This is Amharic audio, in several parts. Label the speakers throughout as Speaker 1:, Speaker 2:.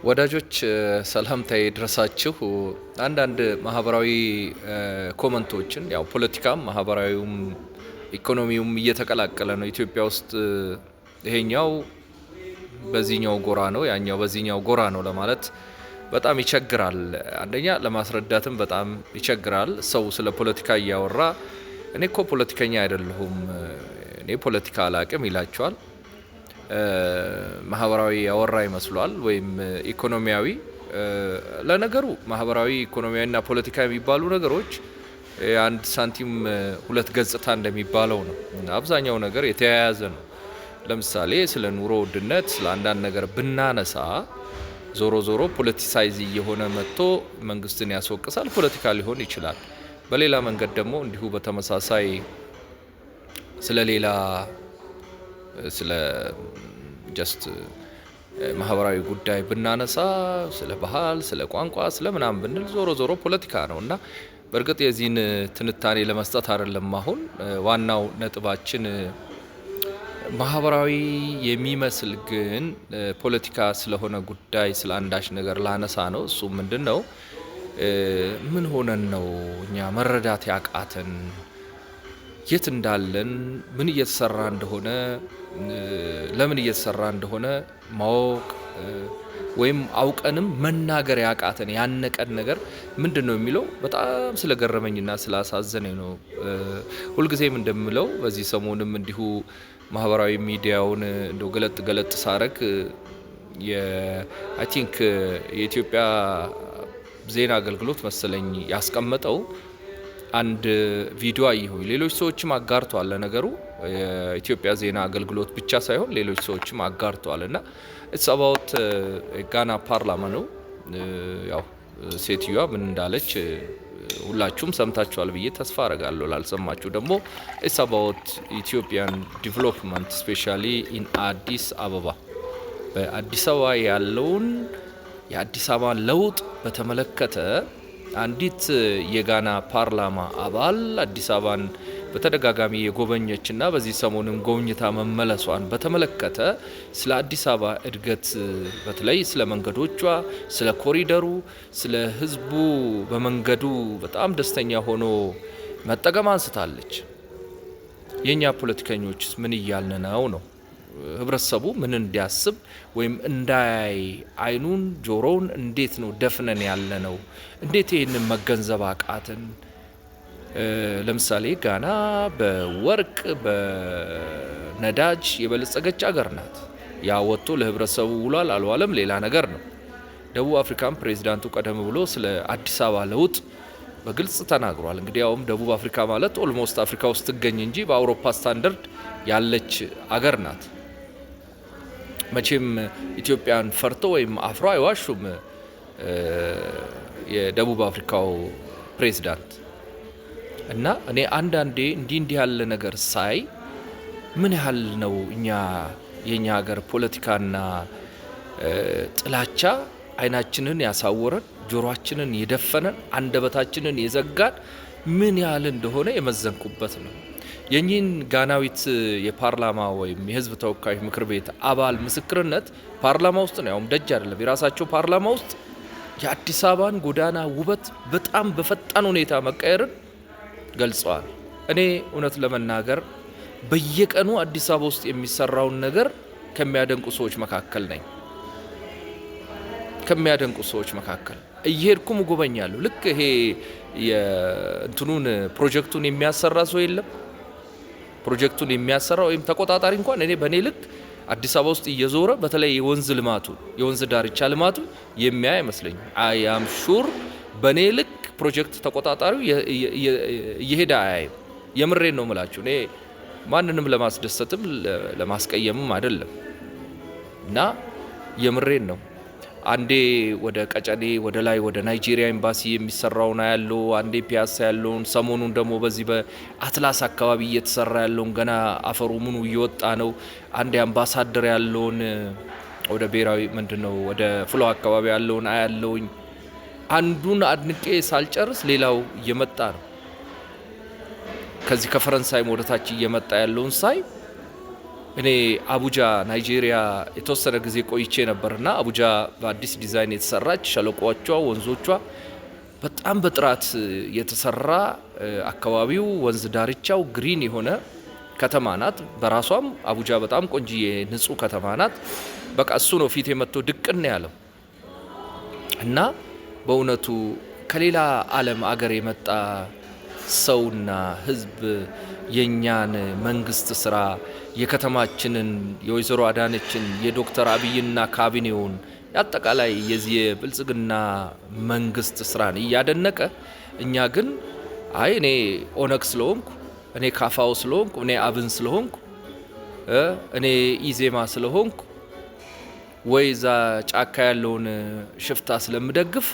Speaker 1: ወዳጆች ሰላምታዬ ይድረሳችሁ። አንዳንድ ማህበራዊ ኮመንቶችን ያው ፖለቲካም ማህበራዊውም ኢኮኖሚውም እየተቀላቀለ ነው ኢትዮጵያ ውስጥ። ይሄኛው በዚህኛው ጎራ ነው ያኛው በዚህኛው ጎራ ነው ለማለት በጣም ይቸግራል። አንደኛ ለማስረዳትም በጣም ይቸግራል። ሰው ስለ ፖለቲካ እያወራ እኔ እኮ ፖለቲከኛ አይደለሁም እኔ ፖለቲካ አላቅም ይላቸዋል። ማህበራዊ ያወራ ይመስላል ወይም ኢኮኖሚያዊ። ለነገሩ ማህበራዊ ኢኮኖሚያዊና ፖለቲካ የሚባሉ ነገሮች አንድ ሳንቲም ሁለት ገጽታ እንደሚባለው ነው። አብዛኛው ነገር የተያያዘ ነው። ለምሳሌ ስለ ኑሮ ውድነት ስለ አንዳንድ ነገር ብናነሳ ዞሮ ዞሮ ፖለቲሳይዝ እየሆነ መጥቶ መንግስትን ያስወቅሳል፣ ፖለቲካ ሊሆን ይችላል። በሌላ መንገድ ደግሞ እንዲሁ በተመሳሳይ ስለ ሌላ ስለ ጀስት ማህበራዊ ጉዳይ ብናነሳ ስለ ባህል ስለ ቋንቋ ስለ ምናምን ብንል ዞሮ ዞሮ ፖለቲካ ነው እና በእርግጥ የዚህን ትንታኔ ለመስጠት አይደለም አሁን ዋናው ነጥባችን። ማህበራዊ የሚመስል ግን ፖለቲካ ስለሆነ ጉዳይ ስለ አንዳች ነገር ላነሳ ነው። እሱ ምንድነው? ምን ሆነን ነው እኛ መረዳት ያቃተን? የት እንዳለን ምን እየተሰራ እንደሆነ ለምን እየተሰራ እንደሆነ ማወቅ ወይም አውቀንም መናገር ያቃተን ያነቀን ነገር ምንድነው የሚለው በጣም ስለገረመኝና ስላሳዘነኝ ነው። ሁልጊዜም እንደምለው በዚህ ሰሞንም እንዲሁ ማህበራዊ ሚዲያውን እንደው ገለጥ ሳረግ አይ ቲንክ የኢትዮጵያ ዜና አገልግሎት መሰለኝ ያስቀመጠው አንድ ቪዲዮ አየሁኝ። ሌሎች ሰዎችም አጋርተዋል። ነገሩ የኢትዮጵያ ዜና አገልግሎት ብቻ ሳይሆን ሌሎች ሰዎችም አጋርተዋል እና ኢትስ አባውት ጋና ፓርላማ ነው። ያው ሴትዮዋ ምን እንዳለች ሁላችሁም ሰምታችኋል ብዬ ተስፋ አረጋለሁ። ላልሰማችሁ ደግሞ ኢትስ አባውት ኢትዮጵያን ዲቨሎፕመንት ስፔሻሊ ኢን አዲስ አበባ። በአዲስ አበባ ያለውን የአዲስ አበባ ለውጥ በተመለከተ አንዲት የጋና ፓርላማ አባል አዲስ አበባን በተደጋጋሚ የጎበኘችና በዚህ ሰሞንም ጎብኝታ መመለሷን በተመለከተ ስለ አዲስ አበባ እድገት በተለይ ስለ መንገዶቿ፣ ስለ ኮሪደሩ፣ ስለ ህዝቡ በመንገዱ በጣም ደስተኛ ሆኖ መጠቀም አንስታለች። የኛ ፖለቲከኞች ምን እያልን ነው? ህብረተሰቡ ምን እንዲያስብ ወይም እንዳያይ አይኑን ጆሮውን እንዴት ነው ደፍነን ያለ ነው? እንዴት ይህንን መገንዘብ አቃተን? ለምሳሌ ጋና በወርቅ በነዳጅ የበለጸገች አገር ናት። ያ ወጥቶ ለህብረተሰቡ ውሏል አልዋለም ሌላ ነገር ነው። ደቡብ አፍሪካም ፕሬዚዳንቱ ቀደም ብሎ ስለ አዲስ አበባ ለውጥ በግልጽ ተናግሯል። እንግዲህ ያውም ደቡብ አፍሪካ ማለት ኦልሞስት አፍሪካ ውስጥ ትገኝ እንጂ በአውሮፓ ስታንዳርድ ያለች አገር ናት። መቼም ኢትዮጵያን ፈርቶ ወይም አፍሮ አይዋሹም የደቡብ አፍሪካው ፕሬዚዳንት። እና እኔ አንዳንዴ እንዲህ ያለ ነገር ሳይ ምን ያህል ነው የኛ ሀገር ፖለቲካና ጥላቻ አይናችንን ያሳወረን፣ ጆሮአችንን የደፈነን፣ አንደበታችንን የዘጋን ምን ያህል እንደሆነ የመዘንኩበት ነው። የኚህን ጋናዊት የፓርላማ ወይም የህዝብ ተወካዮች ምክር ቤት አባል ምስክርነት ፓርላማ ውስጥ ነው፣ ያውም ደጅ አይደለም፣ የራሳቸው ፓርላማ ውስጥ የአዲስ አበባን ጎዳና ውበት በጣም በፈጣን ሁኔታ መቀየርን ገልጸዋል። እኔ እውነት ለመናገር በየቀኑ አዲስ አበባ ውስጥ የሚሰራውን ነገር ከሚያደንቁ ሰዎች መካከል ነኝ። ከሚያደንቁ ሰዎች መካከል እየሄድኩም ጎበኛለሁ። ልክ ይሄ የእንትኑን ፕሮጀክቱን የሚያሰራ ሰው የለም፣ ፕሮጀክቱን የሚያሰራ ወይም ተቆጣጣሪ እንኳን እኔ በእኔ ልክ አዲስ አበባ ውስጥ እየዞረ በተለይ የወንዝ ዳርቻ ልማቱ የሚያይ አይመስለኝም። አይ አም ሹር በእኔ ልክ ፕሮጀክት ተቆጣጣሪው እየሄደ አያይም። የምሬን ነው ምላችሁ። እኔ ማንንም ለማስደሰትም ለማስቀየምም አይደለም እና የምሬን ነው። አንዴ ወደ ቀጨኔ ወደ ላይ ወደ ናይጄሪያ ኤምባሲ የሚሰራውን ያለው አንዴ ፒያሳ ያለውን፣ ሰሞኑን ደግሞ በዚህ በአትላስ አካባቢ እየተሰራ ያለውን ገና አፈሩ ምኑ እየወጣ ነው። አንዴ አምባሳደር ያለውን ወደ ብሔራዊ ምንድነው ወደ ፍሎ አካባቢ ያለውን አያለውኝ። አንዱን አድንቄ ሳልጨርስ ሌላው እየመጣ ነው። ከዚህ ከፈረንሳይ ወደታች እየመጣ ያለውን ሳይ እኔ አቡጃ ናይጄሪያ የተወሰነ ጊዜ ቆይቼ ነበርና አቡጃ በአዲስ ዲዛይን የተሰራች ሸለቆቿ፣ ወንዞቿ በጣም በጥራት የተሰራ አካባቢው ወንዝ ዳርቻው ግሪን የሆነ ከተማ ናት። በራሷም አቡጃ በጣም ቆንጂዬ ንጹህ ከተማ ናት። በቃ እሱ ነው ፊት የመጥቶ ድቅን ያለው እና በእውነቱ ከሌላ ዓለም አገር የመጣ ሰውና ህዝብ የኛን መንግስት ስራ የከተማችንን የወይዘሮ አዳነችን የዶክተር አብይና ካቢኔውን አጠቃላይ የዚህ የብልጽግና መንግስት ስራን እያደነቀ እኛ ግን አይ እኔ ኦነግ ስለሆንኩ እኔ ካፋው ስለሆንኩ እኔ አብን ስለሆንኩ እኔ ኢዜማ ስለሆንኩ ወይዛ ጫካ ያለውን ሽፍታ ስለምደግፍ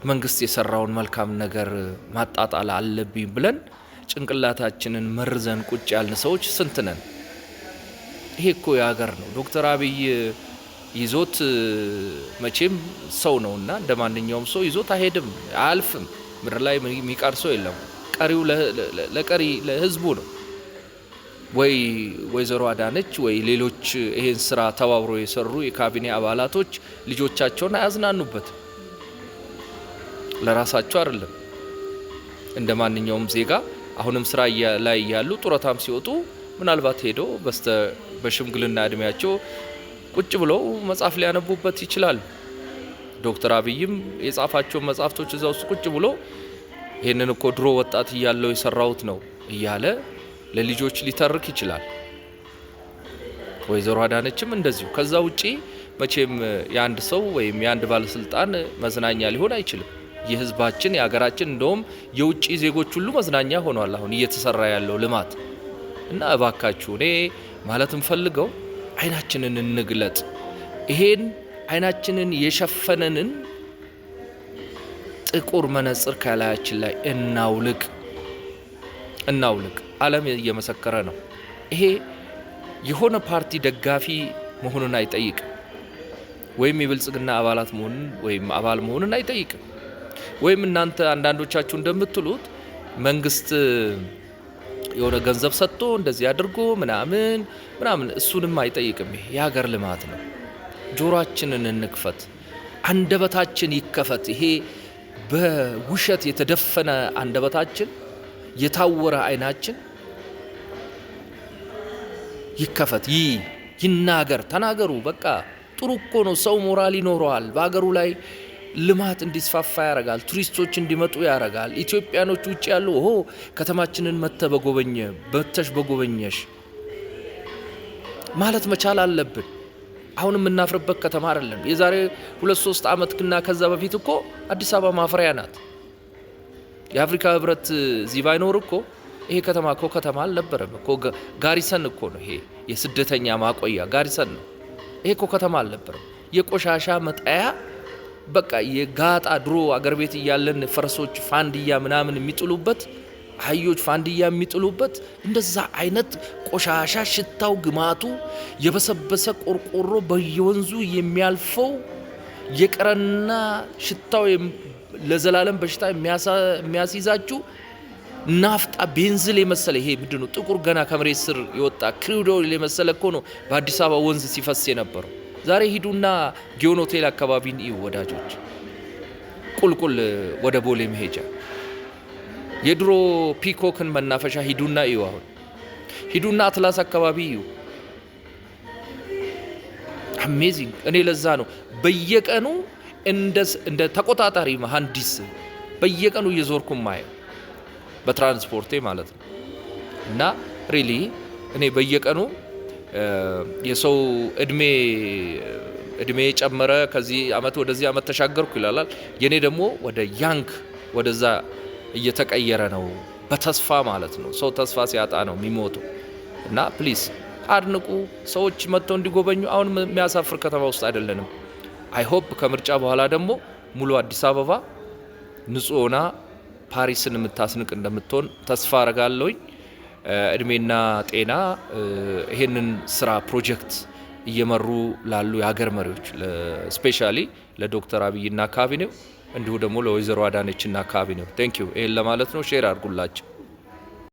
Speaker 1: መንግስት የሰራውን መልካም ነገር ማጣጣል አለብኝ ብለን ጭንቅላታችንን መርዘን ቁጭ ያልን ሰዎች ስንት ነን? ይሄ እኮ ያገር ነው። ዶክተር አብይ ይዞት መቼም ሰው ነውና እንደማንኛውም ሰው ይዞት አይሄድም፣ አያልፍም። ምድር ላይ የሚቀር ሰው የለም። ቀሪው ለቀሪ ለህዝቡ ነው። ወይ ወይዘሮ አዳነች ወይ ሌሎች ይሄን ስራ ተባብሮ የሰሩ የካቢኔ አባላቶች ልጆቻቸውን አያዝናኑበት ለራሳቸው አይደለም። እንደማንኛውም ዜጋ አሁንም ስራ ላይ ያሉ ጡረታም ሲወጡ ምናልባት ሄዶ በሽምግልና እድሜያቸው ቁጭ ብለው መጽሐፍ ሊያነቡበት ይችላል። ዶክተር አብይም የጻፋቸው መጽሐፍቶች እዛው ውስጥ ቁጭ ብሎ ይሄንን እኮ ድሮ ወጣት እያለው የሰራውት ነው እያለ ለልጆች ሊተርክ ይችላል። ወይዘሮ አዳነችም እንደዚሁ። ከዛ ውጪ መቼም የአንድ ሰው ወይም የአንድ ባለስልጣን መዝናኛ ሊሆን አይችልም። የህዝባችን የሀገራችን እንደውም የውጪ ዜጎች ሁሉ መዝናኛ ሆኗል አሁን እየተሰራ ያለው ልማት እና እባካችሁ እኔ ማለትም ፈልገው አይናችንን እንግለጥ። ይሄን አይናችንን የሸፈነንን ጥቁር መነጽር ከላያችን ላይ እናውልቅ። ዓለም እየመሰከረ ነው። ይሄ የሆነ ፓርቲ ደጋፊ መሆኑን አይጠይቅም፣ ወይም የብልጽግና አባላት መሆኑን ወይም አባል መሆኑን አይጠይቅም። ወይም እናንተ አንዳንዶቻችሁ እንደምትሉት መንግስት የሆነ ገንዘብ ሰጥቶ እንደዚህ አድርጎ ምናምን እሱንም አይጠይቅም። ይሄ የሀገር ልማት ነው። ጆሮአችንን እንክፈት፣ አንደበታችን ይከፈት። ይሄ በውሸት የተደፈነ አንደበታችን፣ የታወረ አይናችን ይከፈት፣ ይናገር። ተናገሩ። በቃ ጥሩ እኮ ነው። ሰው ሞራል ይኖረዋል። በሀገሩ ላይ ልማት እንዲስፋፋ ያረጋል። ቱሪስቶች እንዲመጡ ያረጋል። ኢትዮጵያኖች ውጭ ያሉ ከተማችንን በጎበኘሽ ማለት መቻል አለብን። አሁን የምናፍርበት ከተማ አይደለም። የዛሬ 2-3 ዓመትና ከዛ በፊት እኮ አዲስ አበባ ማፍሪያ ናት። የአፍሪካ ህብረት እዚህ ባይኖር እኮ ይሄ ከተማ እኮ ከተማ አልነበረም እኮ። ጋሪሰን እኮ ነው ይሄ የስደተኛ ማቆያ ጋሪሰን ነው። ይሄ እኮ ከተማ አልነበረም። የቆሻሻ መጣያ በቃ የጋጣ ድሮ አገር ቤት እያለን ፈረሶች ፋንዲያ ምናምን የሚጥሉበት አህዮች ፋንዲያ የሚጥሉበት እንደዛ አይነት ቆሻሻ፣ ሽታው ግማቱ የበሰበሰ ቆርቆሮ በየወንዙ የሚያልፈው የቀረና ሽታው ለዘላለም በሽታ የሚያስይዛችሁ ናፍጣ ቤንዝል የመሰለ ይሄ ምንድነው ጥቁር ገና ከመሬት ስር የወጣ ክሩድ ኦይል የመሰለ እኮ ነው በአዲስ አበባ ወንዝ ሲፈስ የነበረው። ዛሬ ሂዱና ጊዮን ሆቴል አካባቢን እዩ ወዳጆች፣ ቁልቁል ወደ ቦሌ መሄጃ የድሮ ፒኮክን መናፈሻ ሂዱና እዩ። አሁን ሂዱና አትላስ አካባቢ እዩ። አሜዚንግ። እኔ ለዛ ነው በየቀኑ እንደ ተቆጣጣሪ መሐንዲስ በየቀኑ እየዞርኩ ማየው በትራንስፖርቴ ማለት ነው። እና ሪሊ እኔ በየቀኑ የሰው እድሜ ጨመረ፣ ከዚህ አመት ወደዚህ አመት ተሻገርኩ ይላል። የኔ ደግሞ ወደ ያንግ ወደዛ እየተቀየረ ነው፣ በተስፋ ማለት ነው። ሰው ተስፋ ሲያጣ ነው የሚሞተው። እና ፕሊዝ አድንቁ፣ ሰዎች መጥተው እንዲጎበኙ። አሁን የሚያሳፍር ከተማ ውስጥ አይደለንም። አይ ሆፕ ከምርጫ በኋላ ደግሞ ሙሉ አዲስ አበባ ንጹህ ሆና ፓሪስን የምታስንቅ እንደምትሆን ተስፋ አረጋለሁኝ። እድሜና ጤና ይሄንን ስራ ፕሮጀክት እየመሩ ላሉ የሀገር መሪዎች ስፔሻሊ ለዶክተር አብይና ካቢኔው እንዲሁ ደግሞ ለወይዘሮ አዳነችና ካቢኔው ቴንክ ዩ ይሄን ለማለት ነው። ሼር አድርጉላቸው።